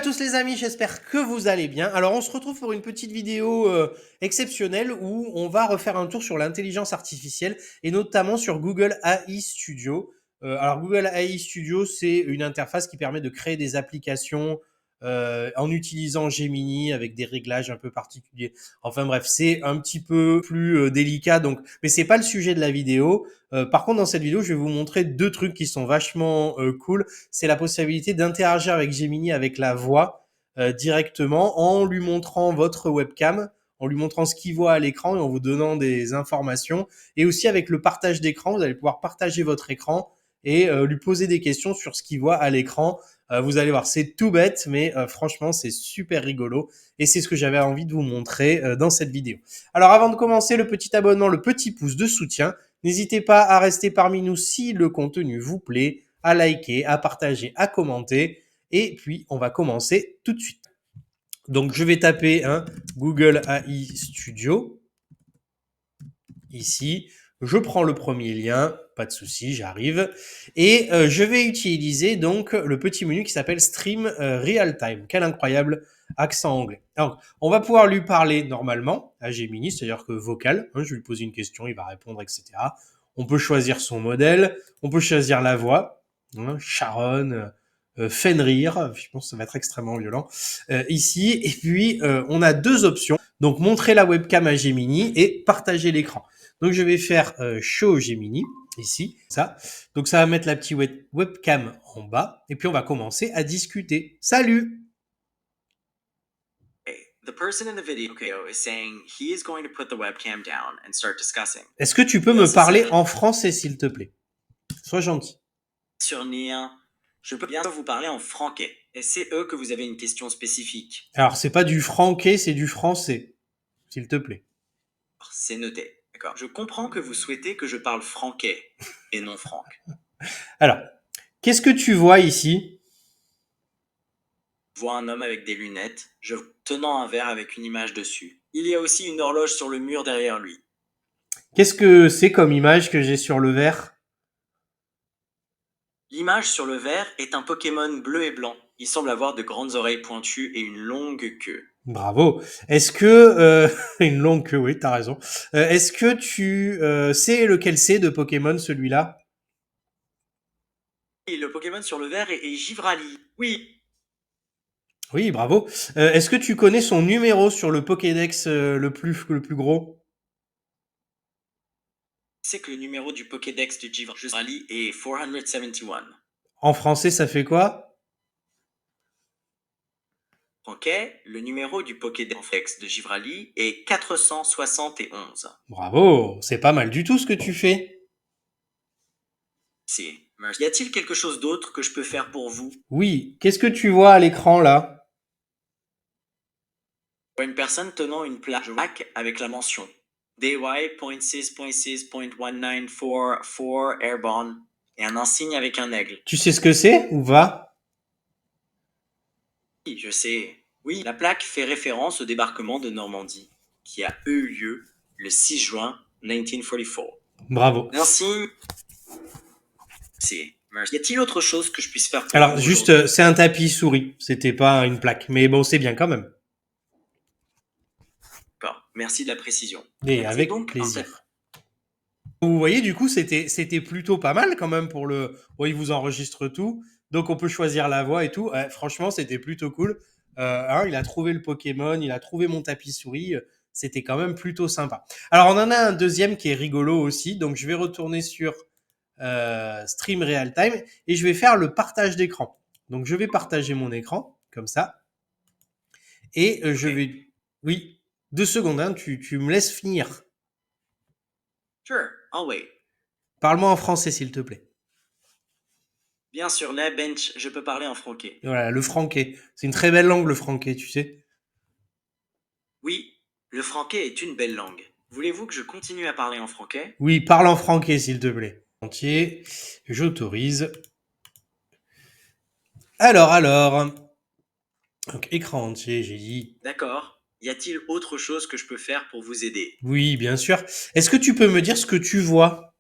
tous les amis, j'espère que vous allez bien. Alors on se retrouve pour une petite vidéo exceptionnelle où on va refaire un tour sur l'intelligence artificielle et notamment sur Google AI Studio. Alors Google AI Studio, c'est une interface qui permet de créer des applications en utilisant Gemini avec des réglages un peu particuliers. Enfin bref, c'est un petit peu plus délicat, donc, mais c'est pas le sujet de la vidéo. Par contre, dans cette vidéo, je vais vous montrer deux trucs qui sont vachement cool. C'est la possibilité d'interagir avec Gemini avec la voix directement en lui montrant votre webcam, en lui montrant ce qu'il voit à l'écran et en vous donnant des informations. Et aussi avec le partage d'écran, vous allez pouvoir partager votre écran et lui poser des questions sur ce qu'il voit à l'écran. Vous allez voir, c'est tout bête, mais franchement, c'est super rigolo. Et c'est ce que j'avais envie de vous montrer dans cette vidéo. Alors avant de commencer, le petit abonnement, le petit pouce de soutien. N'hésitez pas à rester parmi nous si le contenu vous plaît, à liker, à partager, à commenter. Et puis, on va commencer tout de suite. Donc, je vais taper Google AI Studio. Ici, je prends le premier lien, pas de souci, j'arrive. Et je vais utiliser donc le petit menu qui s'appelle Stream Real Time. Quel incroyable accent anglais. Alors, on va pouvoir lui parler normalement à Gemini, c'est-à-dire que vocal. Je vais lui poser une question, il va répondre, etc. On peut choisir son modèle, on peut choisir la voix. Sharon, Fenrir, je pense que ça va être extrêmement violent ici. Et puis, on a deux options. Donc, montrer la webcam à Gemini et partager l'écran. Donc, je vais faire Show Gemini, ici, ça. Donc, ça va mettre la petite webcam en bas. Et puis, on va commencer à discuter. Salut! The person in the video is saying he is going to put the webcam down and start discussing. Est-ce que tu peux me parler en français, s'il te plaît? Sois gentil. Surnir, je peux bien vous parler en franquais. Et c'est eux que vous avez une question spécifique. Alors, c'est pas du franquais, c'est du français. S'il te plaît. C'est noté. D'accord. Je comprends que vous souhaitez que je parle franquais et non franc. Alors, qu'est-ce que tu vois ici? Je vois un homme avec des lunettes, tenant un verre avec une image dessus. Il y a aussi une horloge sur le mur derrière lui. Qu'est-ce que c'est comme image que j'ai sur le verre? L'image sur le verre est un Pokémon bleu et blanc. Il semble avoir de grandes oreilles pointues et une longue queue. Bravo. Est-ce que une longue queue, oui, t'as raison. Est-ce que tu sais lequel c'est de Pokémon, celui-là? Et le Pokémon sur le verre est Givrali. Oui. Oui, bravo. Est-ce que tu connais son numéro sur le Pokédex le plus gros? C'est que le numéro du Pokédex de Givrali est 471. En français, ça fait quoi? Ok, le numéro du Pokédex de Givrali est 471. Bravo, c'est pas mal du tout ce que tu fais. Y a-t-il quelque chose d'autre que je peux faire pour vous? Oui, qu'est-ce que tu vois à l'écran là? Une personne tenant une plaque avec la mention DY.6.6.1944 Airborne et un insigne avec un aigle. Tu sais ce que c'est ou va? Oui, je sais. Oui, la plaque fait référence au débarquement de Normandie, qui a eu lieu le 6 juin 1944. Bravo. L'insigne, c'est... Y a-t-il autre chose que je puisse faire pour Alors vous juste, c'est un tapis souris, c'était pas une plaque, mais bon, c'est bien quand même. D'accord, merci de la précision. Et avec plaisir. Vous voyez, du coup, c'était plutôt pas mal quand même pour le. Bon, il vous enregistre tout, donc on peut choisir la voix et tout. Franchement, c'était plutôt cool. Il a trouvé le Pokémon, il a trouvé mon tapis souris. C'était quand même plutôt sympa. Alors, on en a un deuxième qui est rigolo aussi. Donc, je vais retourner sur Stream Real Time et je vais faire le partage d'écran. Donc, je vais partager mon écran comme ça. Et je vais. Oui, 2 secondes, tu me laisses finir. Sure, I'll wait. Parle-moi en français, s'il te plaît. Bien sûr, la bench, je peux parler en franquais. Voilà, le franquais. C'est une très belle langue, le franquais, tu sais. Oui, le franquais est une belle langue. Voulez-vous que je continue à parler en franquais? Oui, parle en franquais, s'il te plaît. Entier, j'autorise. Alors. Donc, écran entier, j'ai dit. D'accord. Y a-t-il autre chose que je peux faire pour vous aider? Oui, bien sûr. Est-ce que tu peux me dire ce que tu vois?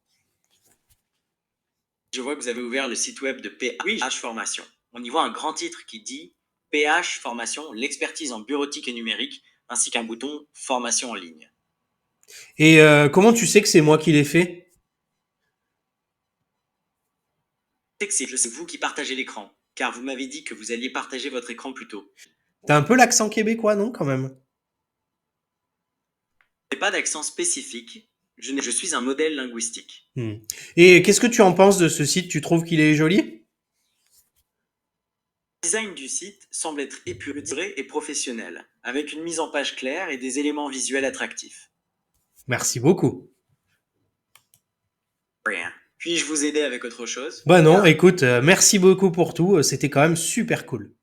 Je vois que vous avez ouvert le site web de PH Formation. On y voit un grand titre qui dit PH, formation, l'expertise en bureautique et numérique, ainsi qu'un bouton formation en ligne. Et comment tu sais que c'est moi qui l'ai fait? C'est vous qui partagez l'écran, car vous m'avez dit que vous alliez partager votre écran plus tôt. T'as un peu l'accent québécois, non, quand même? Je n'ai pas d'accent spécifique, je suis un modèle linguistique. Hmm. Et qu'est-ce que tu en penses de ce site? Tu trouves qu'il est joli? Le design du site semble être épuré et professionnel, avec une mise en page claire et des éléments visuels attractifs. Merci beaucoup. Rien. Puis-je vous aider avec autre chose? Bah non, écoute, merci beaucoup pour tout. C'était quand même super cool.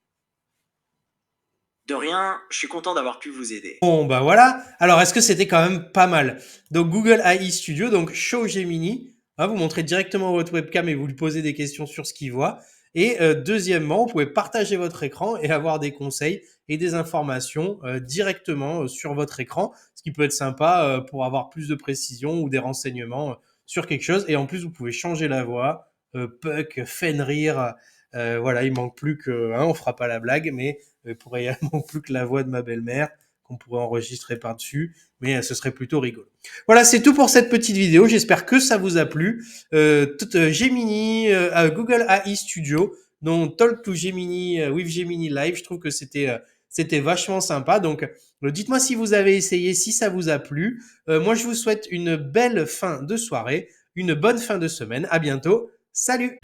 De rien, je suis content d'avoir pu vous aider. Bon, bah voilà. Alors, est-ce que c'était quand même pas mal? Donc, Google AI Studio, donc Show Gemini. Hein, vous montrez directement votre webcam et vous lui posez des questions sur ce qu'il voit. Et deuxièmement, vous pouvez partager votre écran et avoir des conseils et des informations directement sur votre écran, ce qui peut être sympa pour avoir plus de précision ou des renseignements sur quelque chose. Et en plus, vous pouvez changer la voix, Puck, Fenrir. Voilà, il manque plus que, hein, on fera pas la blague, mais il pourrait également plus que la voix de ma belle-mère qu'on pourrait enregistrer par-dessus, mais ce serait plutôt rigolo. Voilà, c'est tout pour cette petite vidéo. J'espère que ça vous a plu. Gemini, Google AI Studio, dont Talk to Gemini with Gemini Live, je trouve que c'était vachement sympa. Donc, dites-moi si vous avez essayé, si ça vous a plu. Moi, je vous souhaite une belle fin de soirée, une bonne fin de semaine. À bientôt. Salut!